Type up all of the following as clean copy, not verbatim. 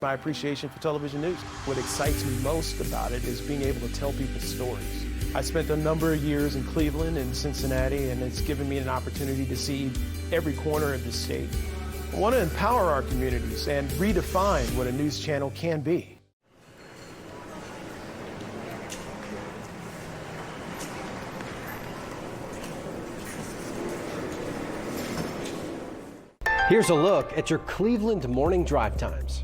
My appreciation for television news. What excites me most about it is being able to tell people stories. I spent a number of years in Cleveland and Cincinnati, and it's given me an opportunity to see every corner of the state. I want to empower our communities and redefine what a news channel can be. Here's a look at your Cleveland morning drive times.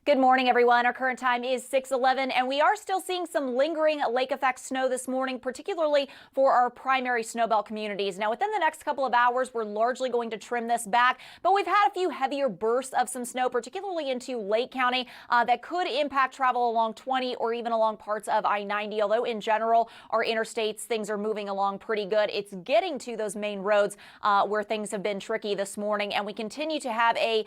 Good morning, everyone. Our current time is 6:11, and we are still seeing some lingering lake effect snow this morning, particularly for our primary snowbelt communities. Now, within the next couple of hours, we're largely going to trim this back, but we've had a few heavier bursts of some snow, particularly into Lake County, that could impact travel along 20 or even along parts of I-90. Although in general, our interstates, things are moving along pretty good. It's getting to those main roads where things have been tricky this morning, and we continue to have a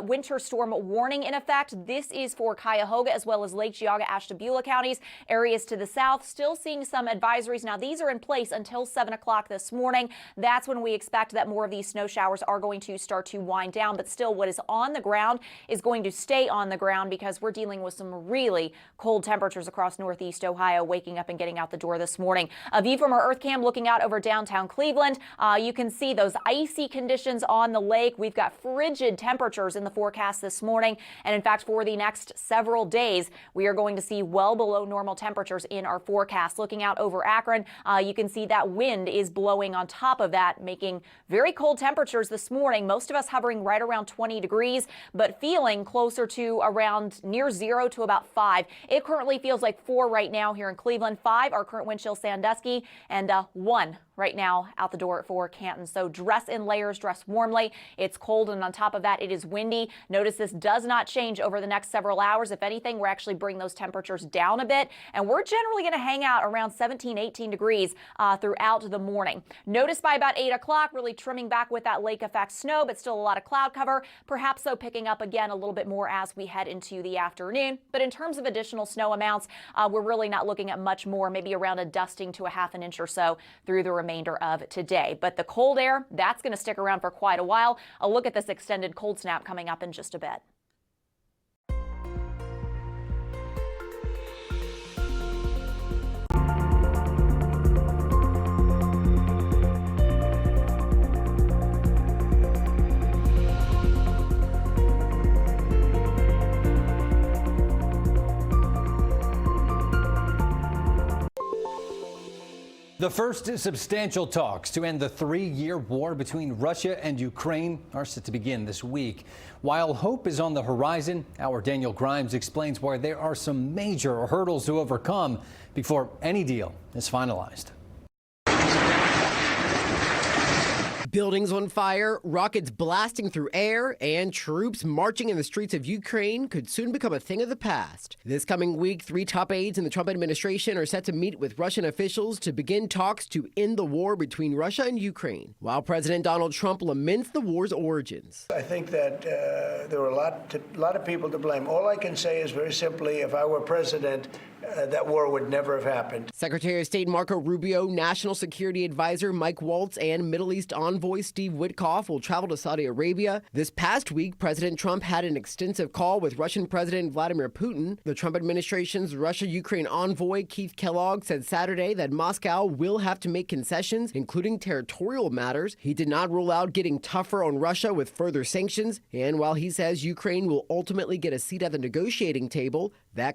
winter storm warning in effect. This is for Cuyahoga as well as Lake Geauga, Ashtabula counties. Areas to the south still seeing some advisories. Now, these are in place until 7 o'clock this morning. That's when we expect that more of these snow showers are going to start to wind down. But still, what is on the ground is going to stay on the ground because we're dealing with some really cold temperatures across northeast Ohio, waking up and getting out the door this morning. A view from our Earth Cam looking out over downtown Cleveland. You can see those icy conditions on the lake. We've got frigid temperatures in the forecast this morning. And in fact, for the next several days, we are going to see well below normal temperatures in our forecast. Looking out over Akron, you can see that wind is blowing on top of that, making very cold temperatures this morning. Most of us hovering right around 20 degrees, but feeling closer to around near 0 to about 5. It currently feels like 4 right now here in Cleveland. 5, our current wind chill Sandusky, and 1 right now out the door for Canton. So dress in layers, dress warmly. It's cold, and on top of that, it is windy. Notice this does not change over the next several hours. If anything, we're actually bringing those temperatures down a bit, and we're generally going to hang out around 17, 18 degrees throughout the morning. Notice by about 8 o'clock, really trimming back with that lake effect snow, but still a lot of cloud cover. Perhaps so picking up again a little bit more as we head into the afternoon. But in terms of additional snow amounts, we're really not looking at much more, maybe around a dusting to a half an inch or so through the remainder of today. But the cold air, that's going to stick around for quite a while. A look at this extended cold snap coming up in just a bit. The first substantial talks to end the 3-year war between Russia and Ukraine are set to begin this week. While hope is on the horizon, our Daniel Grimes explains why there are some major hurdles to overcome before any deal is finalized. Buildings on fire, rockets blasting through air, and troops marching in the streets of Ukraine could soon become a thing of the past. This coming week, 3 top aides in the Trump administration are set to meet with Russian officials to begin talks to end the war between Russia and Ukraine, while President Donald Trump laments the war's origins. I think that there were a lot of people to blame. All I can say is very simply, if I were president, that war would never have happened. Secretary of State Marco Rubio, National Security Advisor Mike Waltz, and Middle East Envoy Steve Witkoff will travel to Saudi Arabia. This past week, President Trump had an extensive call with Russian President Vladimir Putin. The Trump administration's Russia-Ukraine envoy Keith Kellogg said Saturday that Moscow will have to make concessions, including territorial matters. He did not rule out getting tougher on Russia with further sanctions. And while he says Ukraine will ultimately get a seat at the negotiating table, that